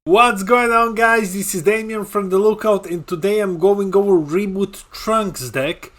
What's going on, guys? This is Damien from The Lookout, and today I'm going over Reboot Trunks deck.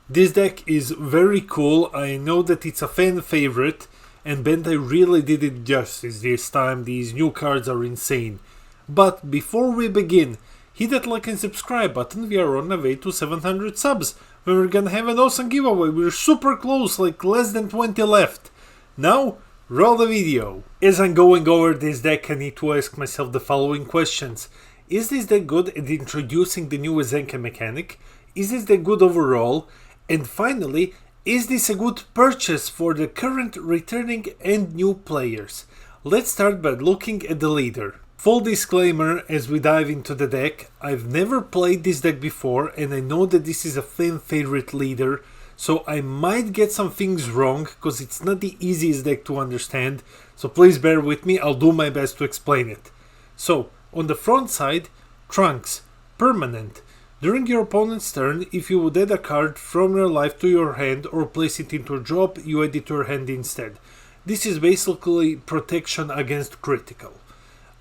This deck is very cool. I know that it's a fan favorite, and Bandai really did it justice this time. These new cards are insane. But before we begin, hit that like and subscribe button. We are on the way to 700 subs, where we're gonna have an awesome giveaway. We're super close, like less than 20 left. Now, roll the video. As I'm going over this deck, I need to ask myself the following questions. Is this deck good at introducing the new Zenkai mechanic? Is this deck good overall? And finally, is this a good purchase for the current, returning and new players? Let's start by looking at the leader. Full disclaimer as we dive into the deck, I've never played this deck before and I know that this is a fan favorite leader, so I might get some things wrong because it's not the easiest deck to understand, so please bear with me, I'll do my best to explain it. So, on the front side, Trunks, permanent. During your opponent's turn, if you would add a card from your life to your hand or place it into a drop, you add it to your hand instead. This is basically protection against critical.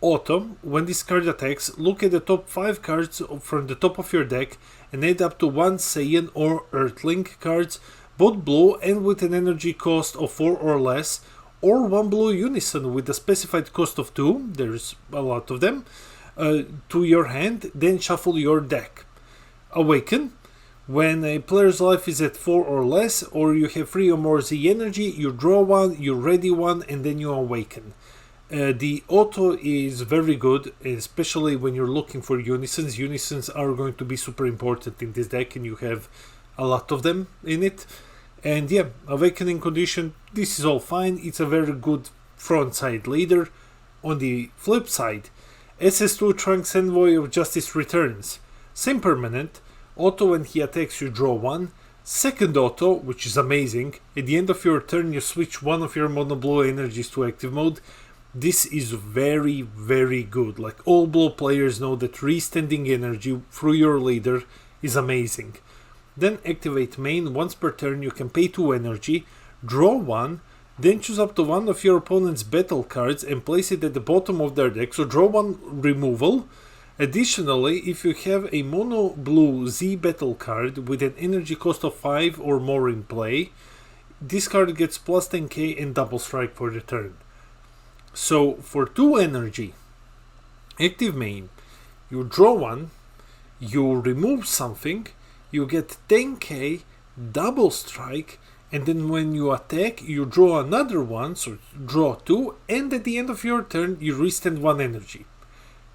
Auto, when this card attacks, look at the top 5 cards from the top of your deck and add up to 1 Saiyan or Earthling cards, both blue and with an energy cost of 4 or less, or 1 blue unison with a specified cost of 2, there's a lot of them, to your hand, then shuffle your deck. Awaken, when a player's life is at 4 or less, or you have 3 or more Z energy, you draw 1, you ready 1, and then you awaken. The auto is very good, especially when you're looking for unisons. Unisons are going to be super important in this deck, and you have a lot of them in it. And yeah, awakening condition, this is all fine. It's a very good front side leader. On the flip side, SS2 Trunks Envoy of Justice returns. Same permanent. Auto, when he attacks you draw 1. Second auto, which is amazing. At the end of your turn you switch one of your mono blue energies to active mode. This is very, very good. Like, all blue players know that restanding energy through your leader is amazing. Then activate main. Once per turn you can pay 2 energy, draw 1, then choose up to one of your opponent's battle cards and place it at the bottom of their deck, so draw 1 removal. Additionally, if you have a mono blue Z battle card with an energy cost of 5 or more in play, this card gets plus 10k and double strike for the turn. So for 2 energy, active main, you draw 1, you remove something, you get 10k, double strike, and then when you attack you draw another one, so draw 2, and at the end of your turn you restand 1 energy.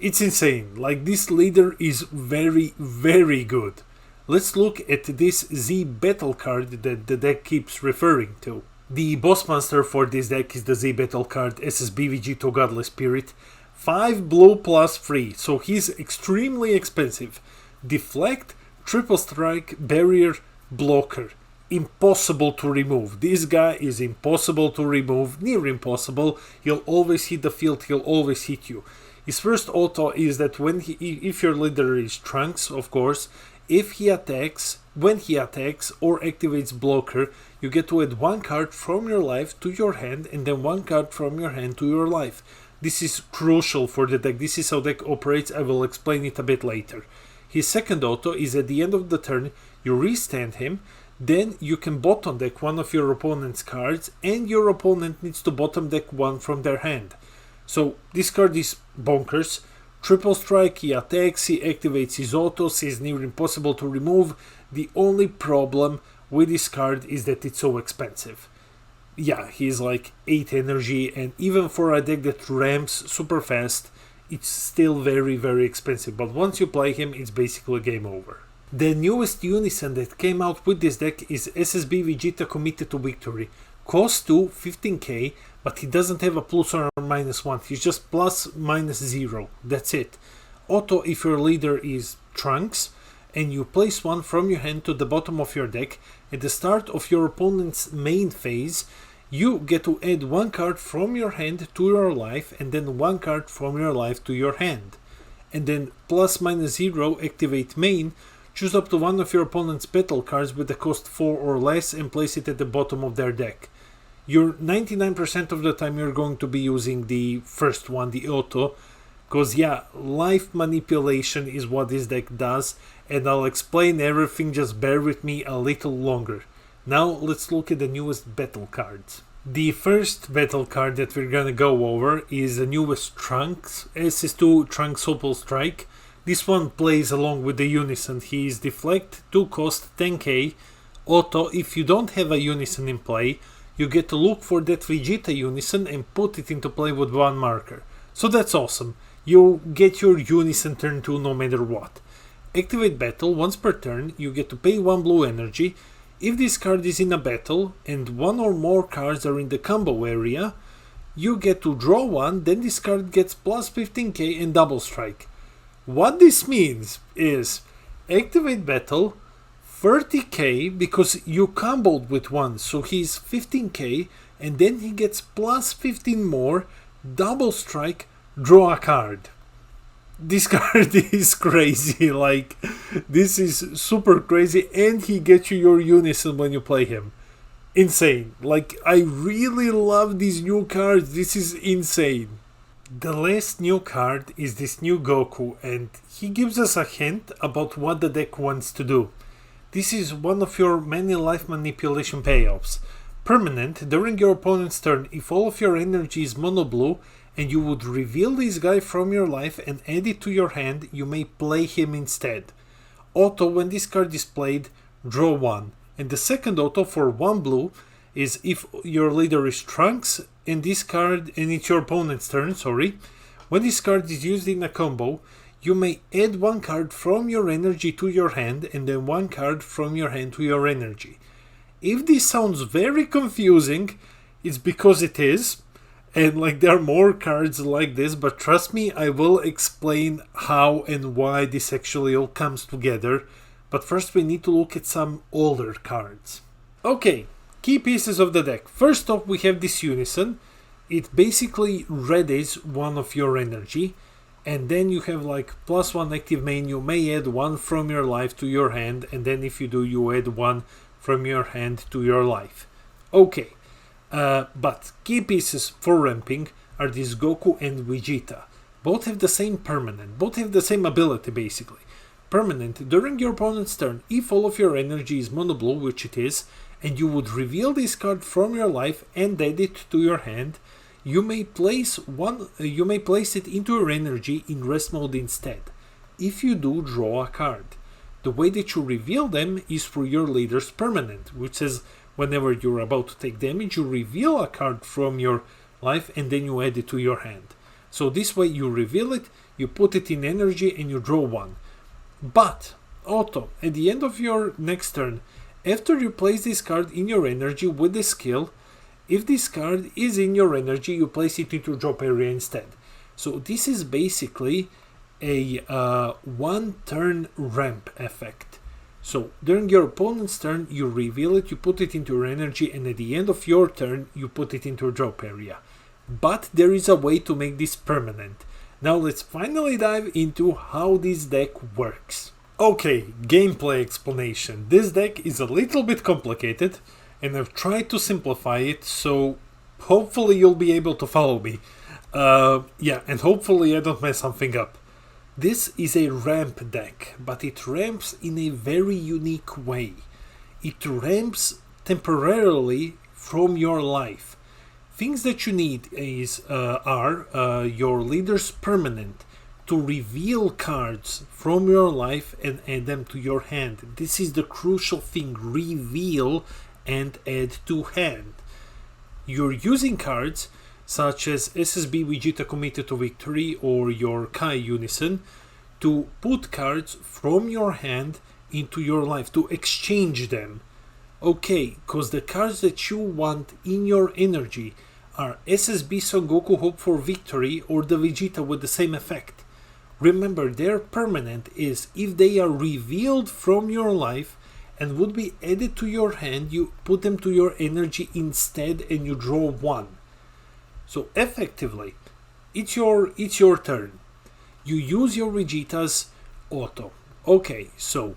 It's insane, like, this leader is very, very good. Let's look at this Z battle card that the deck keeps referring to. The boss monster for this deck is the Z battle card SSBVG to Godless Spirit. 5 blue plus 3, so he's extremely expensive. Deflect, triple strike, barrier, blocker. Impossible to remove. This guy is impossible to remove, near impossible. He'll always hit the field, he'll always hit you. His first auto is that if your leader is Trunks, of course, when he attacks or activates blocker, you get to add 1 card from your life to your hand and then 1 card from your hand to your life. This is crucial for the deck. This is how deck operates. I will explain it a bit later. His second auto is at the end of the turn, you restand him, then you can bottom deck one of your opponent's cards and your opponent needs to bottom deck 1 from their hand. So this card is bonkers. Triple strike, he attacks, he activates his autos, he's near impossible to remove. The only problem with this card is that it's so expensive. Yeah, he's like 8 energy, and even for a deck that ramps super fast, it's still very, very expensive. But once you play him, it's basically game over. The newest unison that came out with this deck is SSB Vegeta Committed to Victory. Cost 2, 15k, but he doesn't have a plus or minus 1, he's just plus minus 0, that's it. Auto, if your leader is Trunks, and you place 1 from your hand to the bottom of your deck, at the start of your opponent's main phase, you get to add 1 card from your hand to your life, and then 1 card from your life to your hand. And then plus minus 0, activate main, choose up to one of your opponent's battle cards with a cost 4 or less and place it at the bottom of their deck. You're 99% of the time you're going to be using the first one, the auto, Because yeah, life manipulation is what this deck does, and I'll explain everything, just bear with me a little longer. Now let's look at the newest battle cards. The first battle card that we're gonna go over is the newest Trunks, SS2 Trunks Opal Strike. This one plays along with the Unison. He is Deflect, 2 cost, 10k, auto. If you don't have a Unison in play, you get to look for that Vegeta Unison and put it into play with 1 marker. So that's awesome. You get your Unison turn 2 no matter what. Activate battle. Once per turn, you get to pay 1 blue energy. If this card is in a battle and 1 or more cards are in the combo area, you get to draw 1, then this card gets plus 15k and double strike. What this means is activate battle, 30k because you comboed with 1, so he's 15k, and then he gets plus 15 more, double strike, draw a card. This card is crazy, like, this is super crazy, and he gets you your Unison when you play him. Insane. Like, I really love these new cards, this is insane. The last new card is this new Goku, and he gives us a hint about what the deck wants to do. This is one of your many life manipulation payoffs. Permanent, during your opponent's turn, if all of your energy is mono blue, and you would reveal this guy from your life and add it to your hand, you may play him instead. Auto, when this card is played, draw 1. And the second auto for 1 blue is if your leader is Trunks and this card, and it's your opponent's turn, when this card is used in a combo, you may add 1 card from your energy to your hand and then 1 card from your hand to your energy. If this sounds very confusing, it's because it is. And like there are more cards like this, but trust me, I will explain how and why this actually all comes together. But first we need to look at some older cards. Okay, key pieces of the deck. First off, we have this Unison. It basically readies 1 of your energy. And then you have like +1 active main. You may add 1 from your life to your hand. And then if you do, you add 1 from your hand to your life. Okay. But key pieces for ramping are this Goku and Vegeta. Both have the same permanent, both have the same ability basically. Permanent, during your opponent's turn, if all of your energy is mono blue, which it is, and you would reveal this card from your life and add it to your hand, you may place it into your energy in rest mode instead. If you do, draw a card. The way that you reveal them is through your leader's permanent, which says whenever you're about to take damage, you reveal a card from your life and then you add it to your hand. So this way you reveal it, you put it in energy and you draw 1. But, auto, at the end of your next turn, after you place this card in your energy with the skill, if this card is in your energy, you place it into drop area instead. So this is basically a 1 turn ramp effect. So during your opponent's turn, you reveal it, you put it into your energy, and at the end of your turn, you put it into a drop area. But there is a way to make this permanent. Now let's finally dive into how this deck works. Okay, gameplay explanation. This deck is a little bit complicated, and I've tried to simplify it, so hopefully you'll be able to follow me. And hopefully I don't mess something up. This is a ramp deck, but it ramps in a very unique way. It ramps temporarily from your life. Things that you need are your leader's permanent to reveal cards from your life and add them to your hand. This is the crucial thing, reveal and add to hand. You're using cards such as SSB Vegeta Committed to Victory or your Kai Unison to put cards from your hand into your life, to exchange them. Okay, because the cards that you want in your energy are SSB Son Goku Hope for Victory or the Vegeta with the same effect. Remember, their permanent is if they are revealed from your life and would be added to your hand, you put them to your energy instead and you draw 1. So effectively, it's your turn. You use your Vegeta's auto. Okay, so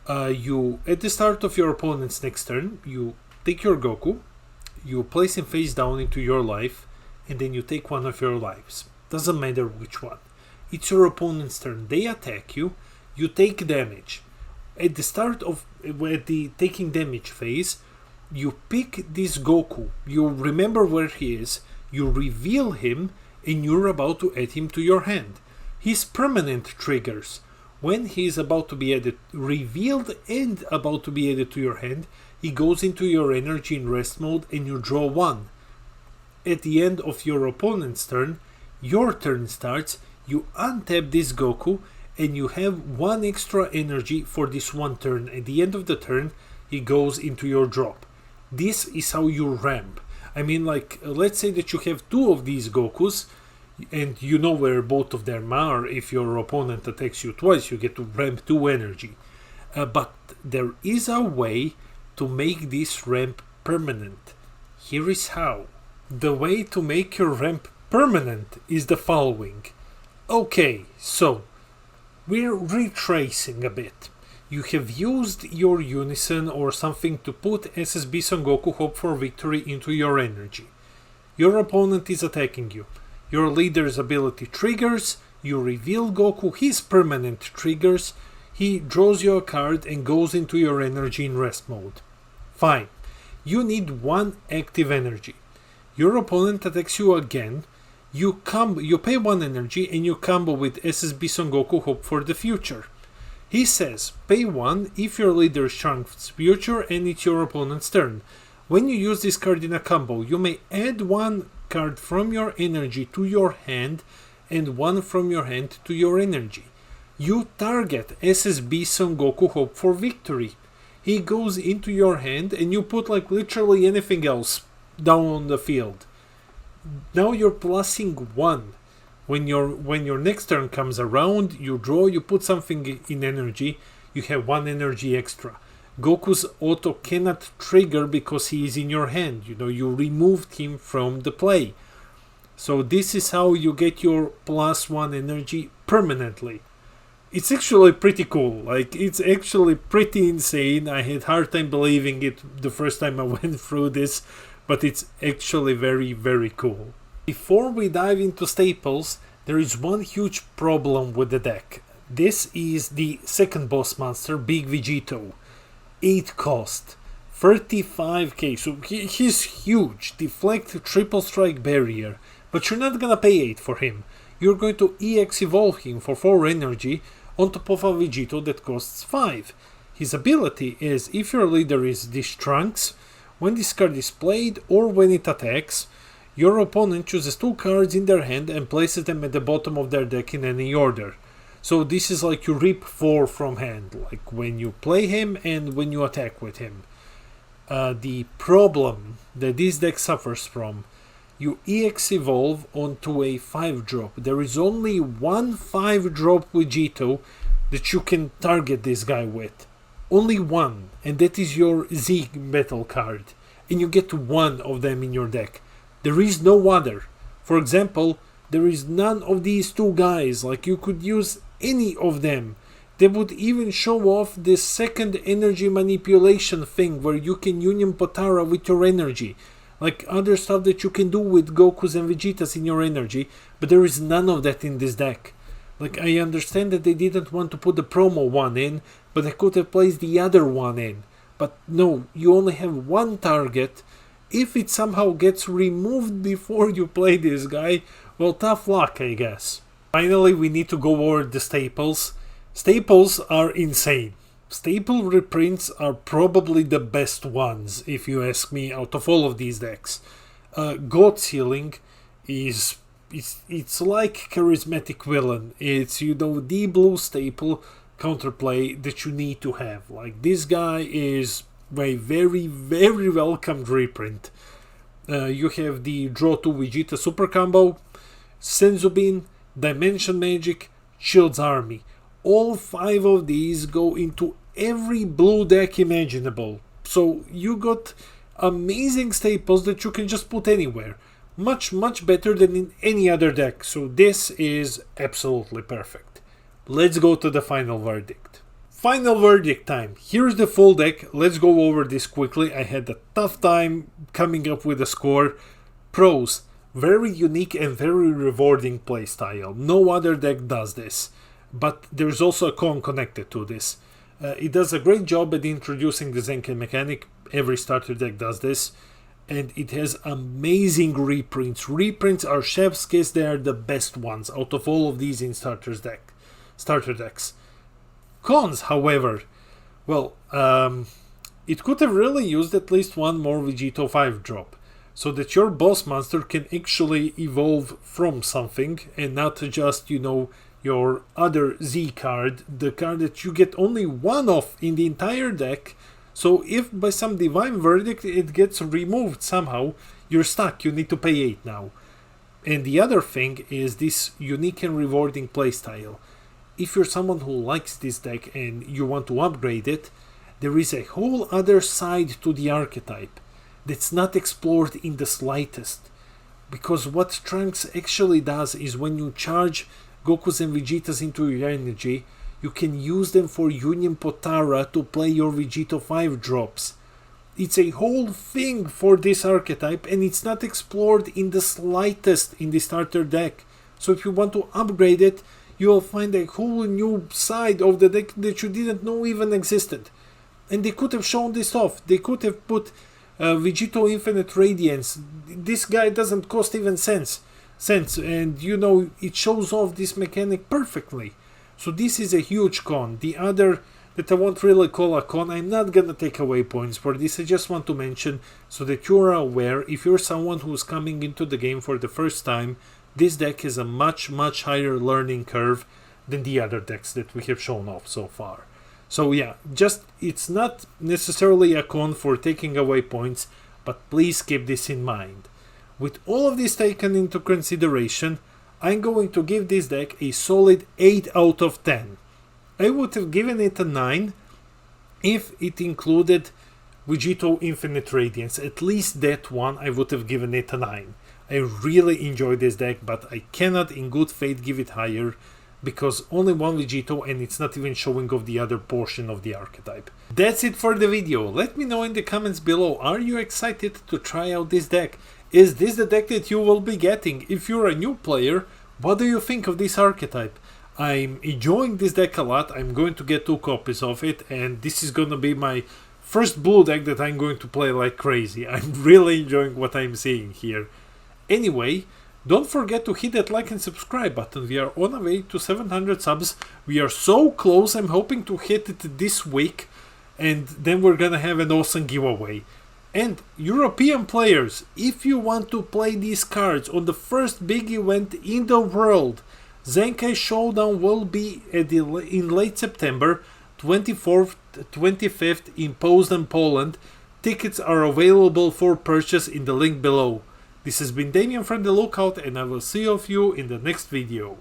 you at the start of your opponent's next turn, you take your Goku, you place him face down into your life, and then you take 1 of your lives. Doesn't matter which one. it's your opponent's turn. They attack you, you take damage. At the start of the taking damage phase, you pick this Goku, you remember where he is, you reveal him, and you're about to add him to your hand. His permanent triggers. When he is about to be added, revealed and about to be added to your hand, he goes into your energy in rest mode and you draw 1. At the end of your opponent's turn, your turn starts, you untap this Goku and you have 1 extra energy for this 1 turn. At the end of the turn, he goes into your drop. This is how you ramp. I mean, like, let's say that you have 2 of these Gokus, and you know where both of them are. If your opponent attacks you twice, you get to ramp 2 energy. But there is a way to make this ramp permanent. Here is how. The way to make your ramp permanent is the following. Okay, so we're retracing a bit. You have used your Unison or something to put SSB Son Goku Hope for Victory into your energy. Your opponent is attacking you. Your leader's ability triggers, you reveal Goku, his permanent triggers, he draws you a card and goes into your energy in rest mode. Fine. You need 1 active energy. Your opponent attacks you again, you pay 1 energy and you combo with SSB Son Goku Hope for the Future. He says, pay 1 if your leader is Trunks Future and it's your opponent's turn. When you use this card in a combo, you may add 1 card from your energy to your hand and 1 from your hand to your energy. You target SSB Son Goku Hope for Victory. He goes into your hand and you put like literally anything else down on the field. Now you're plussing 1. When your next turn comes around, you draw, you put something in energy, you have 1 energy extra. Goku's auto cannot trigger because he is in your hand. You know, you removed him from the play. So this is how you get your +1 energy permanently. It's actually pretty cool. Like, it's actually pretty insane. I had hard time believing it the first time I went through this, but it's actually very, very cool. Before we dive into staples, there is one huge problem with the deck. This is the second boss monster, Big Vegito. 8 cost, 35k, so he's huge. Deflect, triple strike barrier, but you're not gonna pay 8 for him. You're going to EX evolve him for 4 energy on top of a Vegito that costs 5. His ability is, if your leader is this Trunks, when this card is played or when it attacks, your opponent chooses 2 cards in their hand and places them at the bottom of their deck in any order. So this is like you rip 4 from hand, like when you play him and when you attack with him. The problem that this deck suffers from, you EX evolve onto a 5-drop. There is only 1 5-drop Vegito that you can target this guy with. Only 1, and that is your Z metal card. And you get 1 of them in your deck. There is no other. For example, there is none of these 2 guys. Like, you could use any of them. They would even show off this second energy manipulation thing where you can Union Potara with your energy. Like other stuff that you can do with Gokus and Vegetas in your energy, but there is none of that in this deck. Like, I understand that they didn't want to put the promo one in, but they could have placed the other one in. But no, you only have 1 target. If it somehow gets removed before you play this guy, well, tough luck, I guess. Finally, we need to go over the staples. Staples are insane. Staple reprints are probably the best ones, if you ask me, out of all of these decks. God Sealing is... It's like Charismatic Villain. It's, you know, the blue staple counterplay that you need to have. Like, this guy is a very, very welcomed reprint. You have the Draw 2 Vegeta Super Combo, Senzubin, Dimension Magic, Shield's Army. All 5 of these go into every blue deck imaginable. So you got amazing staples that you can just put anywhere. Much, much better than in any other deck. So this is absolutely perfect. Let's go to the final verdict. Final verdict time. Here's the full deck. Let's go over this quickly. I had a tough time coming up with a score. Pros: Very unique and very rewarding playstyle. No other deck does this. But there's also a con connected to this. It does a great job at introducing the Zenkai mechanic. Every starter deck does this. And it has amazing reprints. Reprints are chef's kiss. They are the best ones out of all of these in starter decks. Cons, however, well, it could have really used at least one more Vegito 5 drop, so that your boss monster can actually evolve from something and not just, you know, your other Z card, the card that you get only one of in the entire deck. So if by some divine verdict it gets removed somehow, you're stuck, you need to pay 8 now. And the other thing is this unique and rewarding playstyle. If you're someone who likes this deck and you want to upgrade it, there is a whole other side to the archetype that's not explored in the slightest. Because what Trunks actually does is when you charge Gokus and Vegetas into your energy, you can use them for Union Potara to play your Vegito 5 drops. It's a whole thing for this archetype and it's not explored in the slightest in the starter deck. So if you want to upgrade it, you will find a whole new side of the deck that you didn't know even existed. And they could have shown this off. They could have put Vegito Infinite Radiance. This guy doesn't cost even cents, and you know, it shows off this mechanic perfectly. So this is a huge con. The other that I won't really call a con, I'm not gonna take away points for this, I just want to mention so that you're aware, if you're someone who's coming into the game for the first time, this deck has a much higher learning curve than the other decks that we have shown off so far. So yeah, just it's not necessarily a con for taking away points, but please keep this in mind. With all of this taken into consideration, I'm going to give this deck a solid 8 out of 10. I would have given it a 9 if it included Vegito Infinite Radiance. At least that one I would have given it a 9. I really enjoy this deck, but I cannot in good faith give it higher because only one Vegito and it's not even showing off the other portion of the archetype. That's it for the video. Let me know in the comments below, are you excited to try out this deck? Is this the deck that you will be getting? If you're a new player, what do you think of this archetype? I'm enjoying this deck a lot. I'm going to get 2 copies of it, and this is going to be my first blue deck that I'm going to play like crazy. I'm really enjoying what I'm seeing here. Anyway, don't forget to hit that like and subscribe button. We are on our way to 700 subs. We are so close. I'm hoping to hit it this week, and then we're gonna have an awesome giveaway. And European players, if you want to play these cards on the first big event in the world, Zenkai Showdown will be in late September, 24th, 25th in Poznań, Poland. Tickets are available for purchase in the link below. This has been Damien from The Lookout, and I will see all of you in the next video.